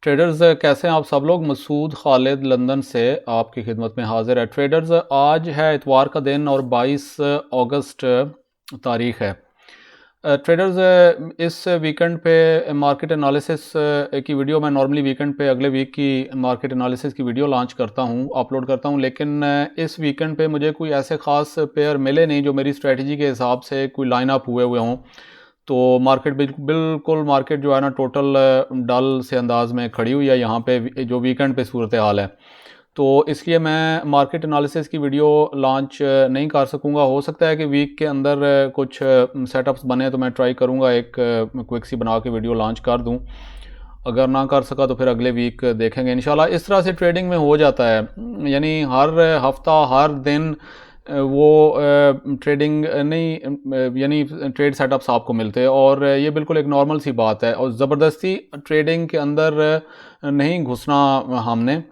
Traders कैसे हैं आप सब लोग। मसूद खालिद लंदन से आपकी खिदमत में हाजिर है। ट्रेडर्स आज है इतवार का दिन और 22 अगस्त तारीख है। ट्रेडर्स इस वीकेंड पे मार्केट एनालिसिस की वीडियो मैं नॉर्मली वीकेंड पे अगले वीक की मार्केट एनालिसिस की वीडियो लॉन्च करता हूँ, अपलोड करता हूँ, लेकिन इस वीकेंड पे मुझे कोई ऐसे ख़ास पेयर मिले नहीं जो मेरी स्ट्रेटजी के हिसाब से कोई लाइन अप हुए हों। तो मार्केट बिल्कुल मार्केट जो है ना टोटल डल से अंदाज में खड़ी हुई है यहाँ पे जो वीकेंड पे सूरत हाल है। तो इसलिए मैं मार्केट एनालिसिस की वीडियो लॉन्च नहीं कर सकूँगा। हो सकता है कि वीक के अंदर कुछ सेटअप्स बने तो मैं ट्राई करूँगा एक क्विक सी बना के वीडियो लॉन्च कर दूँ। अगर ना कर सका तो फिर अगले वीक देखेंगे इंशाल्लाह। इस तरह से ट्रेडिंग में हो जाता है, यानी हर हफ्ता हर दिन वो ट्रेडिंग नहीं, यानी ट्रेड सेटअप्स आपको मिलते हैं और ये बिल्कुल एक नॉर्मल सी बात है। और ज़बरदस्ती ट्रेडिंग के अंदर नहीं घुसना हमने,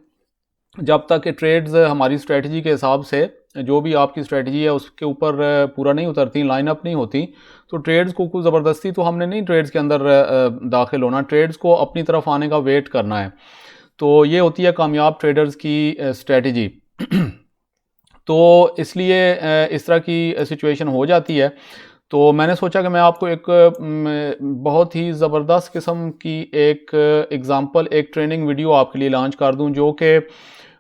जब तक कि ट्रेड्स हमारी स्ट्रेटजी के हिसाब से जो भी आपकी स्ट्रेटजी है उसके ऊपर पूरा नहीं उतरती, लाइन अप नहीं होती, तो ट्रेड्स को कुछ ज़बरदस्ती तो हमने नहीं ट्रेड्स के अंदर दाखिल होना। ट्रेड्स को अपनी तरफ आने का वेट करना है। तो ये होती है कामयाब ट्रेडर्स की स्ट्रेटजी। तो इसलिए इस तरह की सिचुएशन हो जाती है। तो मैंने सोचा कि मैं आपको एक बहुत ही ज़बरदस्त किस्म की एक एग्ज़ाम्पल, एक ट्रेनिंग वीडियो आपके लिए लॉन्च कर दूं जो कि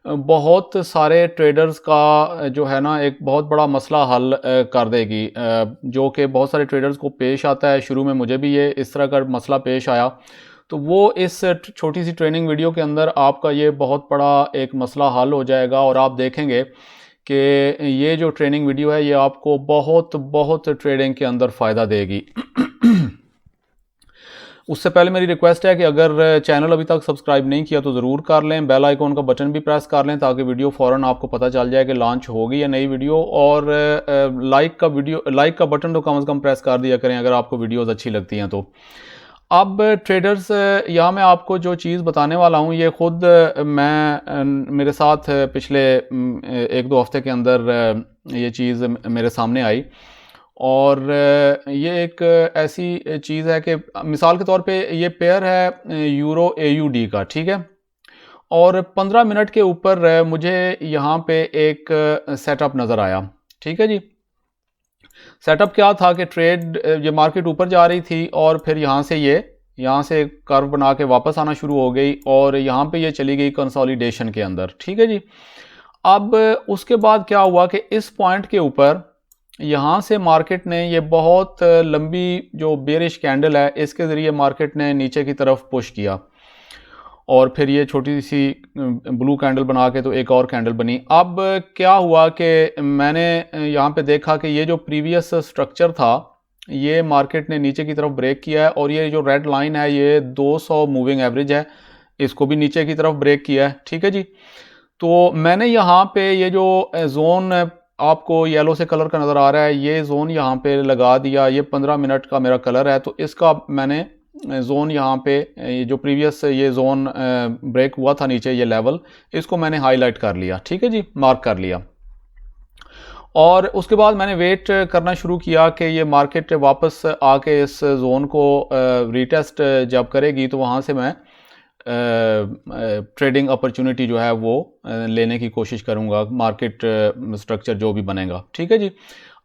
बहुत सारे ट्रेडर्स का जो है ना एक बहुत बड़ा मसला हल कर देगी, जो कि बहुत सारे ट्रेडर्स को पेश आता है। शुरू में मुझे भी ये इस तरह का मसला पेश आया, तो वो इस छोटी सी ट्रेनिंग वीडियो के अंदर आपका ये बहुत बड़ा एक मसला हल हो जाएगा और आप देखेंगे कि ये जो ट्रेनिंग वीडियो है ये आपको बहुत बहुत ट्रेडिंग के अंदर फ़ायदा देगी। उससे पहले मेरी रिक्वेस्ट है कि अगर चैनल अभी तक सब्सक्राइब नहीं किया तो ज़रूर कर लें, बेल आइकॉन का बटन भी प्रेस कर लें ताकि वीडियो फ़ौरन आपको पता चल जाए कि लॉन्च होगी या नई वीडियो। और लाइक का बटन तो कम से कम प्रेस कर दिया करें अगर आपको वीडियोज़ अच्छी लगती हैं तो। अब ट्रेडर्स यहाँ मैं आपको जो चीज़ बताने वाला हूँ ये ख़ुद मेरे साथ पिछले एक दो हफ्ते के अंदर ये चीज़ मेरे सामने आई। और ये एक ऐसी चीज़ है कि मिसाल के तौर पे ये पेयर है यूरो AUD का, ठीक है। और 15 मिनट के ऊपर मुझे यहाँ पे एक सेटअप नज़र आया, ठीक है जी। सेटअप क्या था कि ट्रेड ये मार्केट ऊपर जा रही थी और फिर यहाँ से कर्व बना के वापस आना शुरू हो गई और यहाँ पे ये चली गई कंसोलिडेशन के अंदर, ठीक है जी। अब उसके बाद क्या हुआ कि इस पॉइंट के ऊपर यहाँ से मार्केट ने ये बहुत लंबी जो बेरिश कैंडल है इसके ज़रिए मार्केट ने नीचे की तरफ पुश किया और फिर ये छोटी सी ब्लू कैंडल बना के तो एक और कैंडल बनी। अब क्या हुआ कि मैंने यहाँ पे देखा कि ये जो प्रीवियस स्ट्रक्चर था ये मार्केट ने नीचे की तरफ ब्रेक किया है और ये जो रेड लाइन है ये 200 मूविंग एवरेज है, इसको भी नीचे की तरफ ब्रेक किया है, ठीक है जी। तो मैंने यहाँ पे ये जो जोन आपको येलो से कलर का नज़र आ रहा है ये जोन यहाँ पे लगा दिया। ये 15 मिनट का मेरा कलर है तो इसका मैंने जोन यहाँ पे जो प्रीवियस ये जोन ब्रेक हुआ था नीचे ये लेवल, इसको मैंने हाईलाइट कर लिया, ठीक है जी, मार्क कर लिया। और उसके बाद मैंने वेट करना शुरू किया कि ये मार्केट वापस आके इस जोन को रीटेस्ट जब करेगी तो वहाँ से मैं ट्रेडिंग अपॉर्चुनिटी जो है वो लेने की कोशिश करूंगा, मार्केट स्ट्रक्चर जो भी बनेगा, ठीक है जी।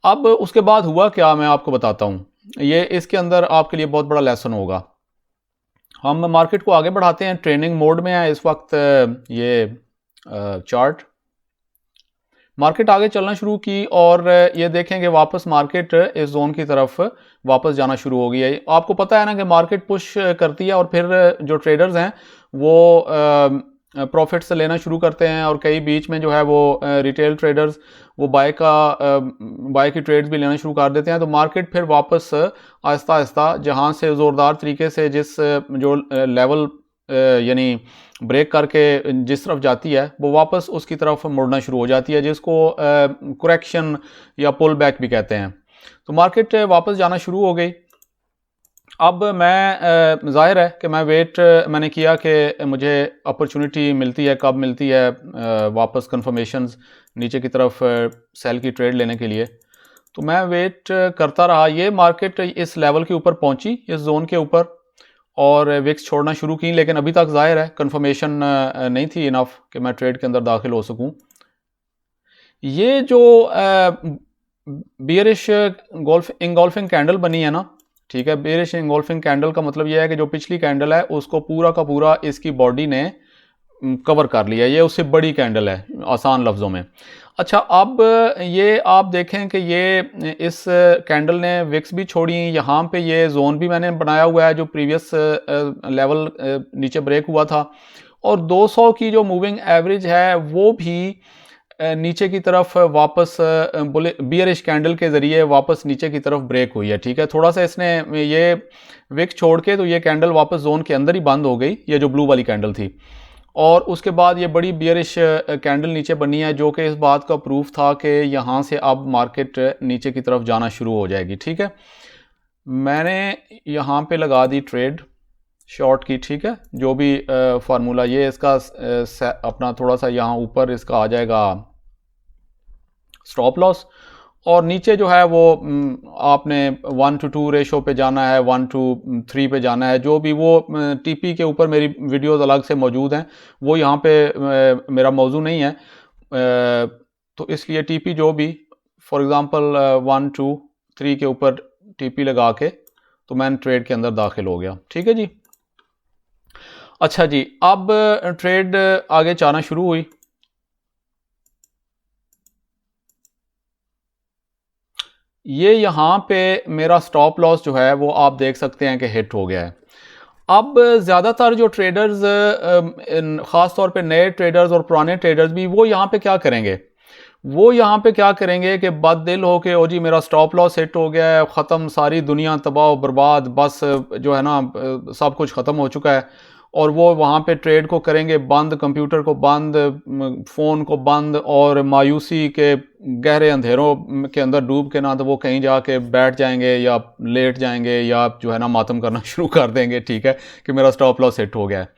अब उसके बाद हुआ क्या मैं आपको बताता हूँ, ये इसके अंदर आपके लिए बहुत बड़ा लेसन होगा। हम मार्केट को आगे बढ़ाते हैं, ट्रेनिंग मोड में है इस वक्त। ये चार्ट मार्केट आगे चलना शुरू की और ये देखें कि वापस मार्केट इस जोन की तरफ वापस जाना शुरू हो गई है। आपको पता है ना कि मार्केट पुश करती है और फिर जो ट्रेडर्स हैं वो प्रॉफिट्स लेना शुरू करते हैं और कई बीच में जो है वो रिटेल ट्रेडर्स वो बाय की ट्रेड्स भी लेना शुरू कर देते हैं। तो मार्केट फिर वापस आहिस्ता आहिस्ता जहां से ज़ोरदार तरीके से जिस जो लेवल यानी ब्रेक करके जिस तरफ जाती है वो वापस उसकी तरफ मुड़ना शुरू हो जाती है, जिसको करेक्शन या पुल बैक भी कहते हैं। तो मार्केट वापस जाना शुरू हो गई। अब मैं जाहिर है कि मैं वेट मैंने किया कि मुझे अपॉर्चुनिटी मिलती है, कब मिलती है वापस कंफर्मेशंस नीचे की तरफ सेल की ट्रेड लेने के लिए। तो मैं वेट करता रहा। ये मार्केट इस लेवल के ऊपर पहुंची, इस जोन के ऊपर, और विक्स छोड़ना शुरू की, लेकिन अभी तक ज़ाहिर है कंफर्मेशन नहीं थी इनफ कि मैं ट्रेड के अंदर दाखिल हो सकूं। ये जो बियरिश गोल्फ इंगोल्फिंग कैंडल बनी है ना, ठीक है, बियरिश इंगोल्फिंग कैंडल का मतलब यह है कि जो पिछली कैंडल है उसको पूरा का पूरा इसकी बॉडी ने कवर कर लिया, ये उससे बड़ी कैंडल है आसान लफ्ज़ों में। अच्छा, अब ये आप देखें कि ये इस कैंडल ने विक्स भी छोड़ी, यहाँ पे ये जोन भी मैंने बनाया हुआ है जो प्रीवियस लेवल नीचे ब्रेक हुआ था, और 200 की जो मूविंग एवरेज है वो भी नीचे की तरफ वापस बियरिश कैंडल के ज़रिए वापस नीचे की तरफ ब्रेक हुई है। ठीक है, थोड़ा सा इसने ये विक्स छोड़ के तो ये कैंडल वापस जोन के अंदर ही बंद हो गई, ये जो ब्लू वाली कैंडल थी, और उसके बाद ये बड़ी बियरिश कैंडल नीचे बनी है, जो कि इस बात का प्रूफ था कि यहाँ से अब मार्केट नीचे की तरफ जाना शुरू हो जाएगी। ठीक है, मैंने यहाँ पे लगा दी ट्रेड शॉर्ट की। ठीक है, जो भी फार्मूला ये इसका अपना थोड़ा सा यहाँ ऊपर इसका आ जाएगा स्टॉप लॉस, और नीचे जो है वो आपने 1:2 रेशो पे जाना है, 1:3 पे जाना है, जो भी वो टीपी के ऊपर मेरी वीडियोस अलग से मौजूद हैं, वो यहाँ पे मेरा मौजू नहीं है, तो इसलिए टीपी जो भी फॉर एग्ज़ाम्पल 1:2-3 के ऊपर टीपी लगा के तो मैंने ट्रेड के अंदर दाखिल हो गया। ठीक है जी। अच्छा जी, अब ट्रेड आगे जाना शुरू हुई। ये यहाँ पे मेरा स्टॉप लॉस जो है वो आप देख सकते हैं कि हिट हो गया है। अब ज़्यादातर जो ट्रेडर्स, ख़ास तौर पे नए ट्रेडर्स और पुराने ट्रेडर्स भी, वो यहाँ पे क्या करेंगे, वो यहाँ पे क्या करेंगे कि बददिल हो के, ओ जी मेरा स्टॉप लॉस हिट हो गया है, ख़त्म, सारी दुनिया तबाह बर्बाद, बस जो है ना सब कुछ ख़त्म हो चुका है, और वो वहाँ पे ट्रेड को करेंगे बंद, कंप्यूटर को बंद, फ़ोन को बंद, और मायूसी के गहरे अंधेरों के अंदर डूब के ना तो वो कहीं जाके बैठ जाएंगे या लेट जाएंगे या जो है ना मातम करना शुरू कर देंगे। ठीक है, कि मेरा स्टॉप लॉस हिट हो गया है।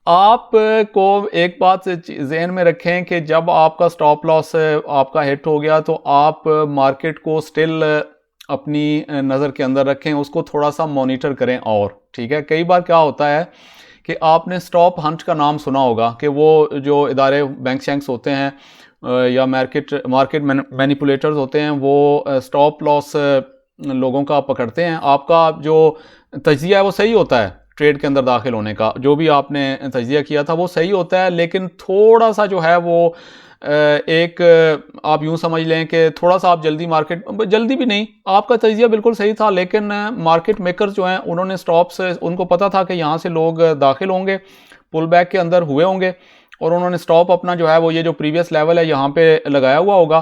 आप को एक बात जहन में रखें कि जब आपका स्टॉप लॉस आपका हिट हो गया तो आप मार्केट को स्टिल अपनी नज़र के अंदर रखें, उसको थोड़ा सा मॉनिटर करें। और ठीक है, कई बार क्या होता है कि आपने स्टॉप हंट का नाम सुना होगा, कि वो जो इदारे बैंक शैंक्स होते हैं या मार्केट मैनिपुलेटर्स होते हैं, वो स्टॉप लॉस लोगों का पकड़ते हैं। आपका जो तज्जिया है वो सही होता है, ट्रेड के अंदर दाखिल होने का जो भी आपने तज्जिया किया था वो सही होता है, लेकिन थोड़ा सा जो है वो एक आप यूं समझ लें कि थोड़ा सा आप जल्दी भी नहीं, आपका तज्जिया बिल्कुल सही था, लेकिन मार्केट मेकर्स जो हैं उन्होंने स्टॉप्स, उनको पता था कि यहाँ से लोग दाखिल होंगे, पुल बैक के अंदर हुए होंगे, और उन्होंने स्टॉप अपना जो है वो ये जो प्रीवियस लेवल है यहाँ पे लगाया हुआ होगा।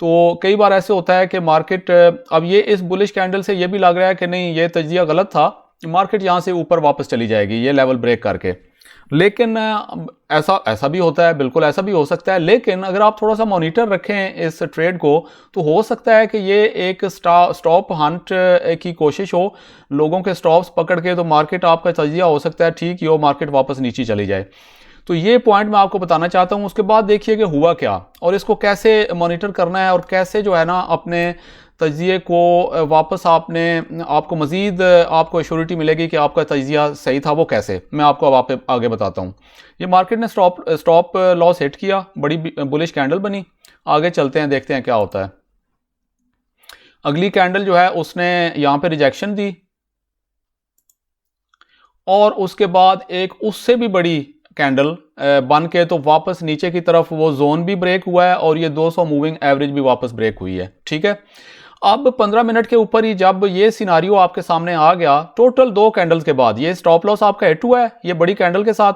तो कई बार ऐसे होता है कि मार्केट, अब ये इस बुलिश कैंडल से ये भी लग रहा है कि नहीं ये तज्जिया गलत था, मार्केट यहाँ से ऊपर वापस चली जाएगी ये लेवल ब्रेक करके, लेकिन ऐसा भी होता है, बिल्कुल ऐसा भी हो सकता है। लेकिन अगर आप थोड़ा सा मॉनिटर रखें इस ट्रेड को, तो हो सकता है कि ये एक स्टॉप हंट की कोशिश हो, लोगों के स्टॉप्स पकड़ के, तो मार्केट आपका तजिया हो सकता है ठीक ही हो, मार्केट वापस नीचे चली जाए। तो ये पॉइंट मैं आपको बताना चाहता हूँ। उसके बाद देखिए कि हुआ क्या और इसको कैसे मॉनिटर करना है, और कैसे जो है ना अपने तजिए को वापस आपको मज़ीद आपको एश्योरिटी मिलेगी कि आपका तजिया सही था। वो कैसे, मैं आपको अब आगे बताता हूँ। ये मार्केट ने स्टॉप लॉस हिट किया, बड़ी बुलिश कैंडल बनी। आगे चलते हैं, देखते हैं क्या होता है। अगली कैंडल जो है उसने यहाँ पे रिजेक्शन दी, और उसके बाद एक उससे भी बड़ी कैंडल बन के तो वापस नीचे की तरफ वो जोन भी ब्रेक हुआ है, और ये 200 मूविंग एवरेज भी वापस ब्रेक हुई है। ठीक है, अब 15 मिनट के ऊपर ही जब ये सिनारियो आपके सामने आ गया, टोटल 2 कैंडल्स के बाद ये स्टॉप लॉस आपका हिट हुआ है ये बड़ी कैंडल के साथ,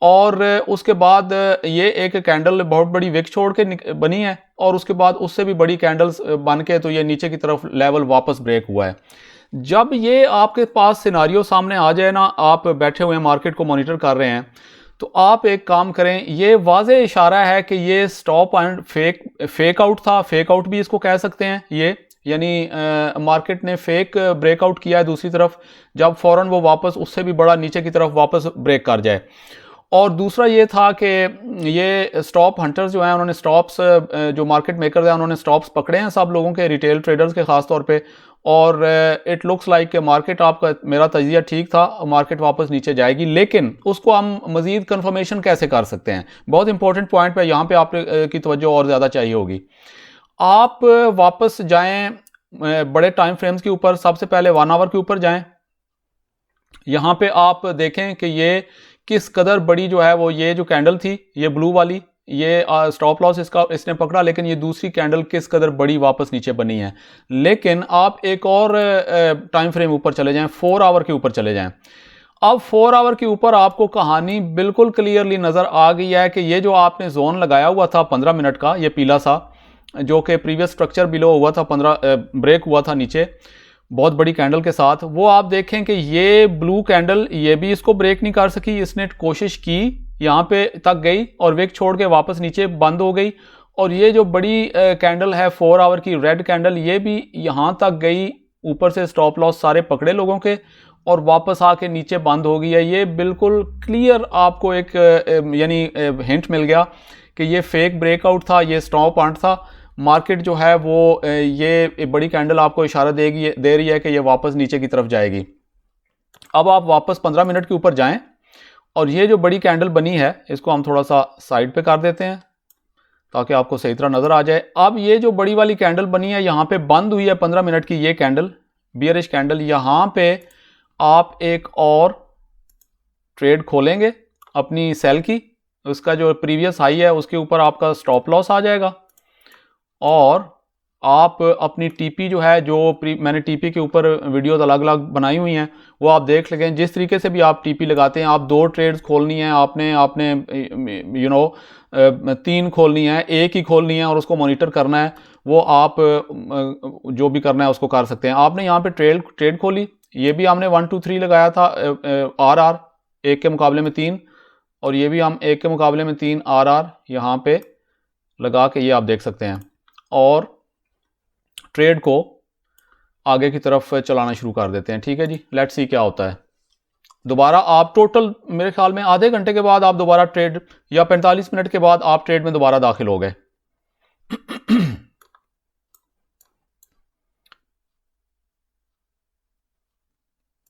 और उसके बाद ये एक कैंडल बहुत बड़ी विक छोड़ के बनी है, और उसके बाद उससे भी बड़ी कैंडल्स बन के तो ये नीचे की तरफ लेवल वापस ब्रेक हुआ है। जब ये आपके पास सिनारियो सामने आ जाए ना, आप बैठे हुए हैं मार्केट को मॉनिटर कर रहे हैं, तो आप एक काम करें, ये वाज़े इशारा है कि ये स्टॉप एंड फेक आउट था, फेक आउट भी इसको कह सकते हैं ये, यानी मार्केट ने फेक ब्रेकआउट किया है दूसरी तरफ, जब फौरन वो वापस उससे भी बड़ा नीचे की तरफ वापस ब्रेक कर जाए। और दूसरा ये था कि ये स्टॉप हंटर्स जो हैं उन्होंने स्टॉप्स, जो मार्केट मेकर्स हैं उन्होंने स्टॉप्स पकड़े हैं सब लोगों के, रिटेल ट्रेडर्स के ख़ास तौर पे, और इट लुक्स लाइक कि मार्केट, आपका मेरा तजिया ठीक था, मार्केट वापस नीचे जाएगी, लेकिन उसको हम मज़ीद कंफर्मेशन कैसे कर सकते हैं? बहुत इंपॉर्टेंट पॉइंट पे यहाँ पे आप की तवज्जो और ज़्यादा चाहिए होगी। आप वापस जाएं बड़े टाइम फ्रेम्स के ऊपर, सबसे पहले 1 आवर के ऊपर जाएं। यहाँ पे आप देखें कि ये किस कदर बड़ी जो है वो, ये जो कैंडल थी ये ब्लू वाली, ये स्टॉप लॉस इसने पकड़ा, लेकिन ये दूसरी कैंडल किस कदर बड़ी वापस नीचे बनी है। लेकिन आप एक और टाइम फ्रेम ऊपर चले जाएं, 4 आवर के ऊपर चले जाएं। अब 4 आवर के ऊपर आपको कहानी बिल्कुल क्लियरली नजर आ गई है कि ये जो आपने जोन लगाया हुआ था 15 मिनट का, ये पीला सा जो कि प्रीवियस स्ट्रक्चर बिलो हुआ था, 15 ब्रेक हुआ था नीचे बहुत बड़ी कैंडल के साथ, वो आप देखें कि ये ब्लू कैंडल ये भी इसको ब्रेक नहीं कर सकी। इसने कोशिश की, यहाँ पे तक गई और विक छोड़ के वापस नीचे बंद हो गई। और ये जो बड़ी कैंडल है 4 आवर की रेड कैंडल, ये भी यहाँ तक गई, ऊपर से स्टॉप लॉस सारे पकड़े लोगों के और वापस आके नीचे बंद हो गई है। ये बिल्कुल क्लियर आपको एक यानी हिंट मिल गया कि ये फेक ब्रेकआउट था, ये स्टॉप पॉइंट था। मार्केट जो है वो ये बड़ी कैंडल आपको इशारा दे रही है कि ये वापस नीचे की तरफ जाएगी। अब आप वापस 15 मिनट के ऊपर जाएं और ये जो बड़ी कैंडल बनी है इसको हम थोड़ा सा साइड पे कर देते हैं ताकि आपको सही तरह नजर आ जाए। अब ये जो बड़ी वाली कैंडल बनी है, यहाँ पे बंद हुई है 15 मिनट की ये कैंडल, बियरिश कैंडल, यहाँ पे आप एक और ट्रेड खोलेंगे अपनी सेल की, उसका जो प्रीवियस हाई है उसके ऊपर आपका स्टॉप लॉस आ जाएगा और आप अपनी टीपी जो है, जो मैंने टीपी के ऊपर वीडियोस अलग अलग बनाई हुई हैं वो आप देख लें। जिस तरीके से भी आप टीपी लगाते हैं, आप 2 ट्रेड्स खोलनी है आपने 3 खोलनी है, एक ही खोलनी है और उसको मॉनिटर करना है, वो आप जो भी करना है उसको कर सकते हैं। आपने यहाँ पे ट्रेड खोली, ये भी हमने 1 2 3 लगाया था RR, एक के मुकाबले में 3, और ये भी हम एक के मुकाबले में 3 RR यहाँ पे लगा के ये आप देख सकते हैं और ट्रेड को आगे की तरफ चलाना शुरू कर देते हैं। ठीक है जी, लेट्स सी क्या होता है। दोबारा आप टोटल मेरे ख्याल में आधे घंटे के बाद आप दोबारा ट्रेड, या 45 मिनट के बाद आप ट्रेड में दोबारा दाखिल हो गए।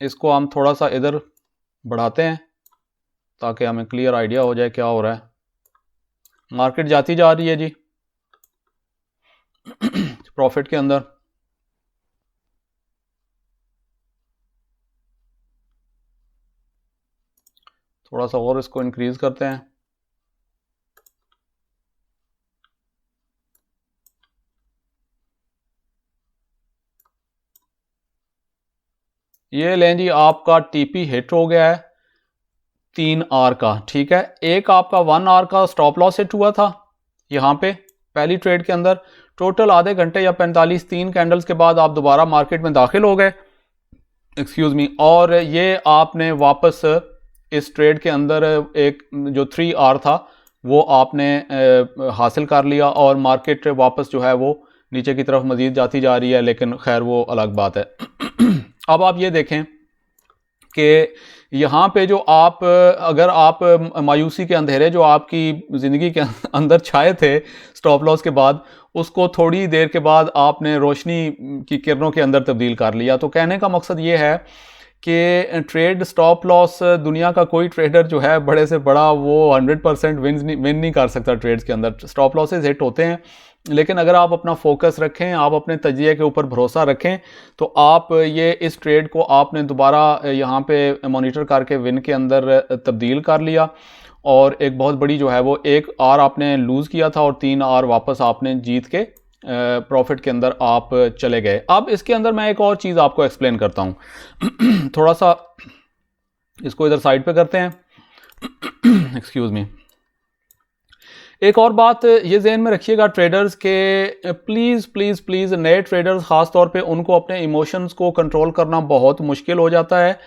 इसको हम थोड़ा सा इधर बढ़ाते हैं ताकि हमें क्लियर आइडिया हो जाए क्या हो रहा है। मार्केट जाती जा रही है जी प्रॉफिट के अंदर। थोड़ा सा और इसको इंक्रीज करते हैं। ये लें जी, आपका टीपी हिट हो गया है 3 आर का। ठीक है, एक आपका 1 आर का स्टॉप लॉस हिट हुआ था यहाँ पे पहली ट्रेड के अंदर। टोटल आधे घंटे या 3 कैंडल्स के बाद आप दोबारा मार्केट में दाखिल हो गए, एक्सक्यूज मी, और ये आपने वापस इस ट्रेड के अंदर एक जो 3 आर था वो आपने हासिल कर लिया और मार्केट वापस जो है वो नीचे की तरफ मजीद जाती जा रही है, लेकिन खैर वो अलग बात है। अब आप ये देखें कि यहाँ पे जो आप, अगर आप मायूसी के अंधेरे जो आपकी ज़िंदगी के अंदर छाए थे स्टॉप लॉस के बाद, उसको थोड़ी देर के बाद आपने रोशनी की किरणों के अंदर तब्दील कर लिया। तो कहने का मकसद ये है कि ट्रेड स्टॉप लॉस, दुनिया का कोई ट्रेडर जो है बड़े से बड़ा वो 100% विन नहीं कर सकता ट्रेड्स के अंदर। स्टॉप लॉसेज हिट होते हैं, लेकिन अगर आप अपना फोकस रखें, आप अपने तजिए के ऊपर भरोसा रखें, तो आप ये इस ट्रेड को आपने दोबारा यहाँ पे मॉनिटर करके विन के अंदर तब्दील कर लिया और एक बहुत बड़ी जो है वो 1 आर आपने लूज़ किया था और 3 आर वापस आपने जीत के प्रॉफिट के अंदर आप चले गए। अब इसके अंदर मैं एक और चीज़ आपको एक्सप्लेन करता हूँ। थोड़ा सा इसको इधर साइड पे करते हैं, एक्सक्यूज मी। एक और बात ये ज़हन में रखिएगा ट्रेडर्स के, प्लीज़ प्लीज़ प्लीज़ नए ट्रेडर्स ख़ास तौर पे, उनको अपने इमोशंस को कंट्रोल करना बहुत मुश्किल हो जाता है।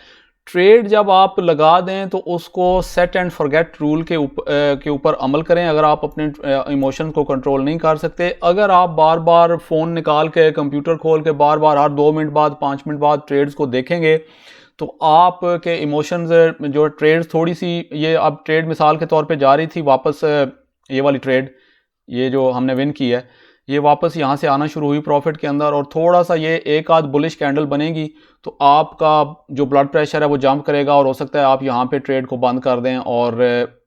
ट्रेड जब आप लगा दें तो उसको सेट एंड फॉरगेट रूल के ऊपर अमल करें। अगर आप अपने इमोशन को कंट्रोल नहीं कर सकते, अगर आप बार बार फ़ोन निकाल के, कंप्यूटर खोल के बार बार हर 2 मिनट बाद 5 मिनट बाद ट्रेड्स को देखेंगे, तो आप के इमोशंस जो ट्रेड्स थोड़ी सी, ये अब ट्रेड मिसाल के तौर पे जा रही थी वापस, ये वाली ट्रेड ये जो हमने विन की है, ये वापस यहाँ से आना शुरू हुई प्रॉफिट के अंदर और थोड़ा सा ये एक आध बुलिश कैंडल बनेगी तो आपका जो ब्लड प्रेशर है वो जंप करेगा और हो सकता है आप यहाँ पे ट्रेड को बंद कर दें और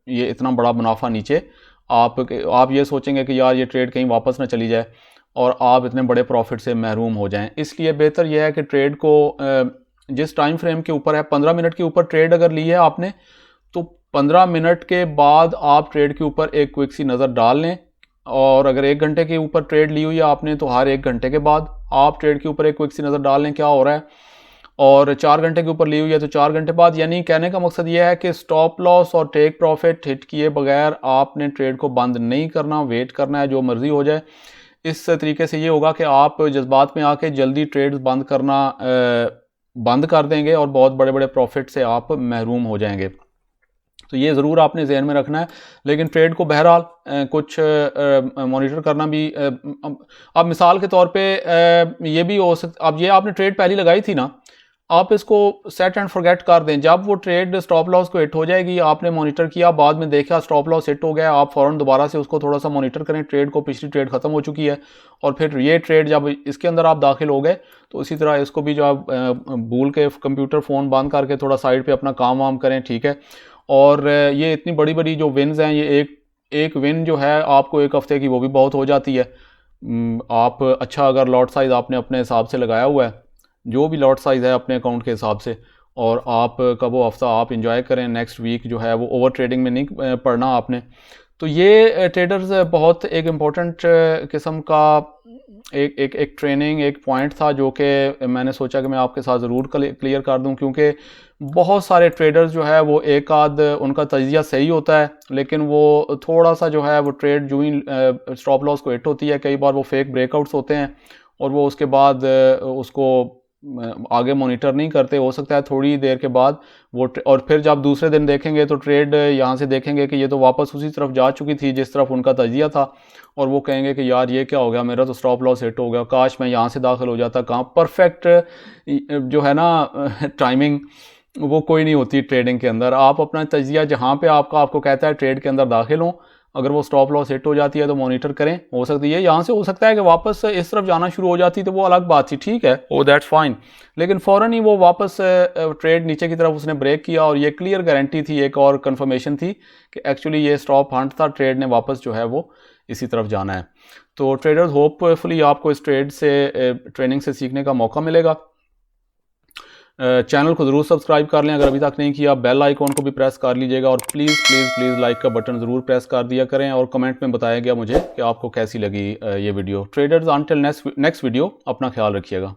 ये इतना बड़ा मुनाफा नीचे आप ये सोचेंगे कि यार ये ट्रेड कहीं वापस ना चली जाए और आप इतने बड़े प्रॉफिट से महरूम हो जाएं। इसलिए बेहतर यह है कि ट्रेड को जिस टाइम फ्रेम के ऊपर है 15 मिनट के ऊपर ट्रेड अगर ली है आपने तो 15 मिनट के बाद आप ट्रेड के ऊपर एक क्विक सी नज़र डाल लें और अगर 1 घंटे के ऊपर ट्रेड ली हुई है आपने तो हर 1 घंटे के बाद आप ट्रेड के ऊपर एक क्विक सी नज़र डाल लें क्या हो रहा है। और 4 घंटे के ऊपर ली हुई है तो 4 घंटे बाद, यानी कहने का मकसद यह है कि स्टॉप लॉस और टेक प्रॉफिट हिट किए बगैर आपने ट्रेड को बंद नहीं करना, वेट करना है जो मर्जी हो जाए। इस तरीके से ये होगा कि आप जज्बात में आके जल्दी ट्रेड्स बंद करना बंद कर देंगे और बहुत बड़े बड़े प्रॉफिट से आप महरूम हो जाएंगे। तो ये ज़रूर आपने जहन में रखना है। लेकिन ट्रेड को बहरहाल कुछ मॉनिटर करना भी अब मिसाल के तौर पे ये भी हो सकता, अब ये आपने ट्रेड पहली लगाई थी ना, आप इसको सेट एंड फॉरगेट कर दें। जब वो ट्रेड स्टॉप लॉस को हिट हो जाएगी, आपने मॉनिटर किया, बाद में देखा स्टॉप लॉस हिट हो गया, आप फ़ौरन दोबारा से उसको थोड़ा सा मॉनिटर करें ट्रेड को, पिछली ट्रेड ख़त्म हो चुकी है और फिर ये ट्रेड जब इसके अंदर आप दाखिल हो गए तो इसी तरह इसको भी जो आप भूल के कंप्यूटर फ़ोन बंद करके थोड़ा साइड पर अपना काम वाम करें, ठीक है। और ये इतनी बड़ी बड़ी जो विन्स हैं, ये एक विन जो है आपको एक हफ़्ते की वो भी बहुत हो जाती है। आप अच्छा अगर लॉट साइज़ आपने अपने हिसाब से लगाया हुआ है, जो भी लॉट साइज़ है अपने अकाउंट के हिसाब से, और आप का वो हफ्ता आप इंजॉय करें, नेक्स्ट वीक जो है वो ओवर ट्रेडिंग में नहीं पड़ना आपने। तो ये ट्रेडर्स बहुत एक इम्पोर्टेंट किस्म का एक ट्रेनिंग, एक पॉइंट था जो कि मैंने सोचा कि मैं आपके साथ ज़रूर क्लियर कर दूं, क्योंकि बहुत सारे ट्रेडर्स जो है वो एक आध उनका तजिया सही होता है लेकिन वो थोड़ा सा जो है वो ट्रेड जो ही स्टॉप लॉस को हिट होती है, कई बार वो फेक ब्रेकआउट्स होते हैं और वो उसके बाद उसको आगे मॉनिटर नहीं करते। हो सकता है थोड़ी देर के बाद वो और फिर जब दूसरे दिन देखेंगे तो ट्रेड यहाँ से देखेंगे कि ये तो वापस उसी तरफ जा चुकी थी जिस तरफ उनका तजिया था, और वो कहेंगे कि यार ये क्या हो गया, मेरा तो स्टॉप लॉस हिट हो गया, काश मैं यहाँ से दाखिल हो जाता। कहाँ परफेक्ट जो है ना टाइमिंग वो कोई नहीं होती ट्रेडिंग के अंदर। आप अपना तजिया जहाँ पे आपको कहता है ट्रेड के अंदर दाखिल हो, अगर वो स्टॉप लॉस हिट हो जाती है तो मॉनिटर करें। हो सकती है यहाँ से हो सकता है कि वापस इस तरफ जाना शुरू हो जाती तो वो अलग बात थी, ठीक है, ओ दैट्स फाइन, लेकिन फ़ौरन ही वो वापस ट्रेड नीचे की तरफ उसने ब्रेक किया और ये क्लियर गारंटी थी, एक और कंफर्मेशन थी कि एक्चुअली ये स्टॉप हंट था, ट्रेड ने वापस जो है वो इसी तरफ जाना है। तो ट्रेडर्स होपफुली आपको इस ट्रेड से ट्रेनिंग से सीखने का मौका मिलेगा। चैनल को ज़रूर सब्सक्राइब कर लें अगर अभी तक नहीं किया, बेल आइकॉन को भी प्रेस कर लीजिएगा और प्लीज़ प्लीज़ प्लीज़ लाइक का बटन ज़रूर प्रेस कर दिया करें और कमेंट में बताया गया मुझे कि आपको कैसी लगी ये video. Traders until next video, अपना ख्याल रखिएगा।